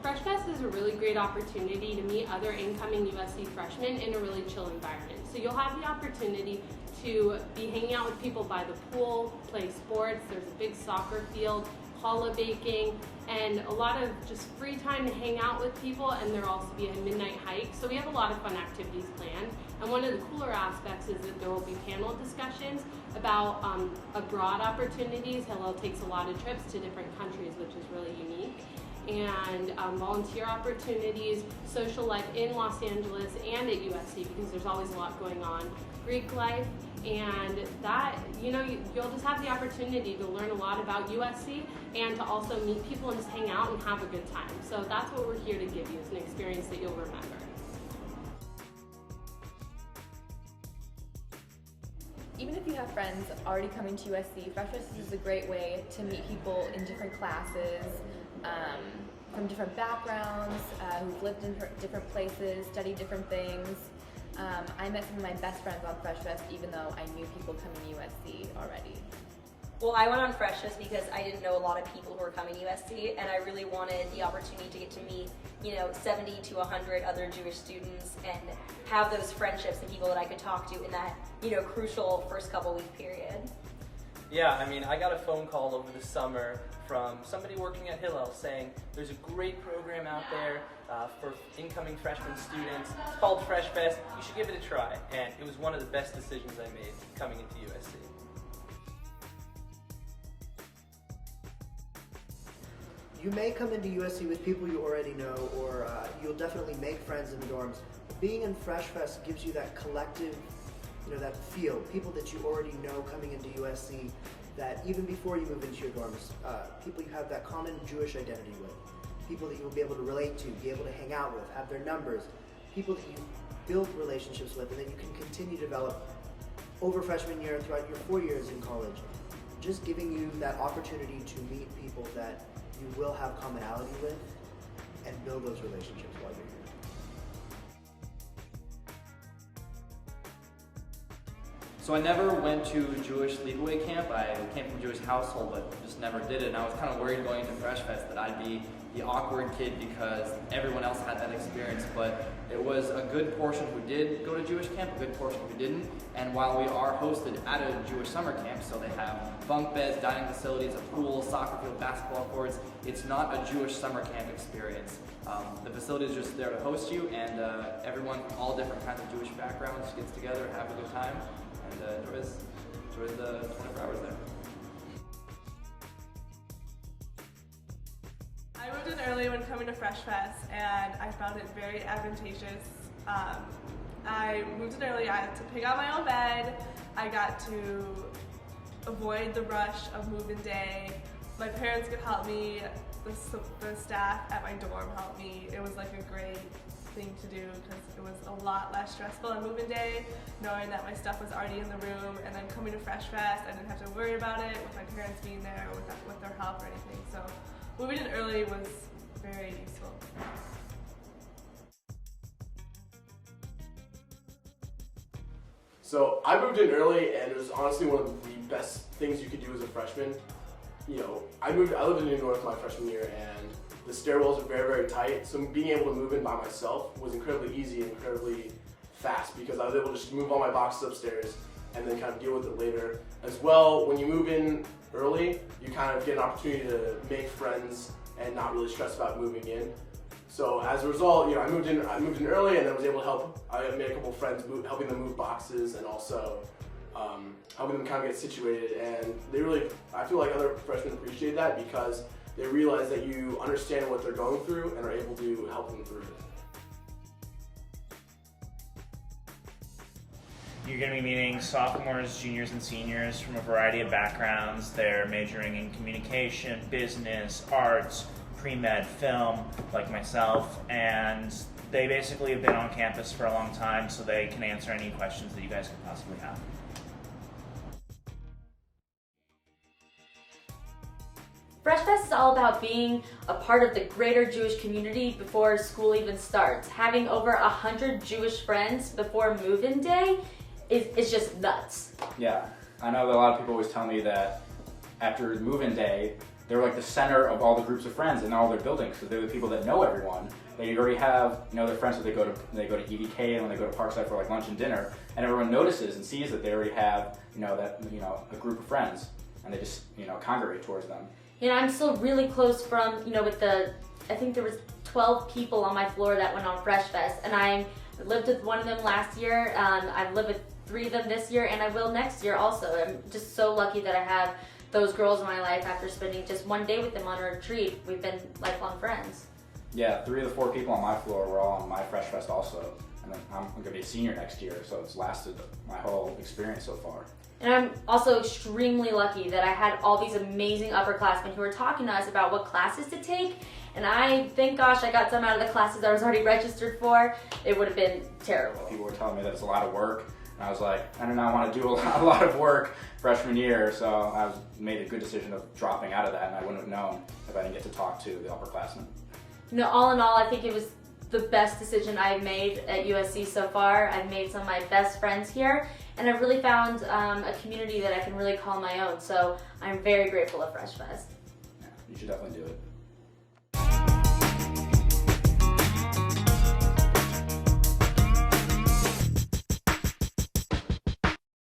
Freshfest is a really great opportunity to meet other incoming USC freshmen in a really chill environment. So you'll have the opportunity to be hanging out with people by the pool, play sports, there's a big soccer field, challah baking, and a lot of just free time to hang out with people, and there'll also be a midnight hike. So we have a lot of fun activities planned. And one of the cooler aspects is that there will be panel discussions about abroad opportunities. Hillel takes a lot of trips to different countries, which is really unique. And volunteer opportunities, social life in Los Angeles and at USC, because there's always a lot going on, Greek life, and that, you'll just have the opportunity to learn a lot about USC and to also meet people and just hang out and have a good time. So that's what we're here to give you, is an experience that you'll remember. Even if you have friends already coming to USC, Freshfest is a great way to meet people in different classes, from different backgrounds, who've lived in different places, studied different things. I met some of my best friends on Freshfest, even though I knew people coming to USC already. Well, I went on Freshfest because I didn't know a lot of people who were coming to USC, and I really wanted the opportunity to get to meet, 70 to 100 other Jewish students and have those friendships and people that I could talk to in that, crucial first couple week period. Yeah, I got a phone call over the summer from somebody working at Hillel saying there's a great program out there for incoming freshman students. It's called Freshfest. You should give it a try. And it was one of the best decisions I made coming into USC. You may come into USC with people you already know, or you'll definitely make friends in the dorms. Being in Freshfest gives you that collective, that feel, people that you already know coming into USC, that even before you move into your dorms, people you have that common Jewish identity with, people that you'll be able to relate to, be able to hang out with, have their numbers, people that you build relationships with, and then you can continue to develop over freshman year throughout your 4 years in college. Just giving you that opportunity to meet people that you will have commonality with and build those relationships while you're here. So I never went to Jewish sleepaway camp. I came from a Jewish household, but just never did it. And I was kind of worried going to Freshfest that I'd be the awkward kid because everyone else had that experience. But it was a good portion who did go to Jewish camp, a good portion who didn't. And while we are hosted at a Jewish summer camp, so they have bunk beds, dining facilities, a pool, soccer field, basketball courts, it's not a Jewish summer camp experience. The facility is just there to host you, and everyone from all different kinds of Jewish backgrounds gets together and have a good time. And enjoys the 24 hours there. I moved in early when coming to Freshfest, and I found it very advantageous. I moved in early, I had to pick out my own bed, I got to avoid the rush of move-in day. My parents could help me, the staff at my dorm helped me. It was like a great thing to do because it was a lot less stressful on move-in day, knowing that my stuff was already in the room, and then coming to Freshfest, I didn't have to worry about it with my parents being there or with their help or anything. So moving in early was very useful. So I moved in early, and it was honestly one of the best things you could do as a freshman. I lived in New York my freshman year, and the stairwells are very, very tight, so being able to move in by myself was incredibly easy and incredibly fast because I was able to just move all my boxes upstairs and then kind of deal with it later. As well, when you move in early, you kind of get an opportunity to make friends and not really stress about moving in. So as a result, I moved in early, and then was able to help. I made a couple of friends helping them move boxes, and also helping them kind of get situated. And I feel like other freshmen appreciate that because they realize that you understand what they're going through and are able to help them through it. You're going to be meeting sophomores, juniors, and seniors from a variety of backgrounds. They're majoring in communication, business, arts, pre-med, film, like myself, and they basically have been on campus for a long time, so they can answer any questions that you guys could possibly have. Freshfest is all about being a part of the greater Jewish community before school even starts. Having over 100 Jewish friends before move-in day is just nuts. Yeah, I know that a lot of people always tell me that after move-in day, they're like the center of all the groups of friends in all their buildings because they're the people that know everyone. They already have, you know, their friends that they go to EVK and when they go to Parkside for like lunch and dinner, and everyone notices and sees that they already have, you know, that, you know, a group of friends, and they just, you know, congregate towards them. You know, I'm still really close from, you know, with the, I think there was 12 people on my floor that went on Freshfest, and I lived with one of them last year. I've lived with 3 of them this year, and I will next year also. I'm just so lucky that I have those girls in my life after spending just one day with them on a retreat. We've been lifelong friends. Yeah, 3 of the 4 people on my floor were all on my Freshfest also. And I'm going to be a senior next year, so it's lasted my whole experience so far. And I'm also extremely lucky that I had all these amazing upperclassmen who were talking to us about what classes to take. And thank gosh, I got some out of the classes I was already registered for. It would have been terrible. People were telling me that it's a lot of work. And I was like, I do not want to do a lot of work freshman year, so I made a good decision of dropping out of that, and I wouldn't have known if I didn't get to talk to the upperclassmen. You know, all in all, I think it was the best decision I've made at USC so far. I've made some of my best friends here, and I've really found a community that I can really call my own, so I'm very grateful at Freshfest. Yeah, you should definitely do it.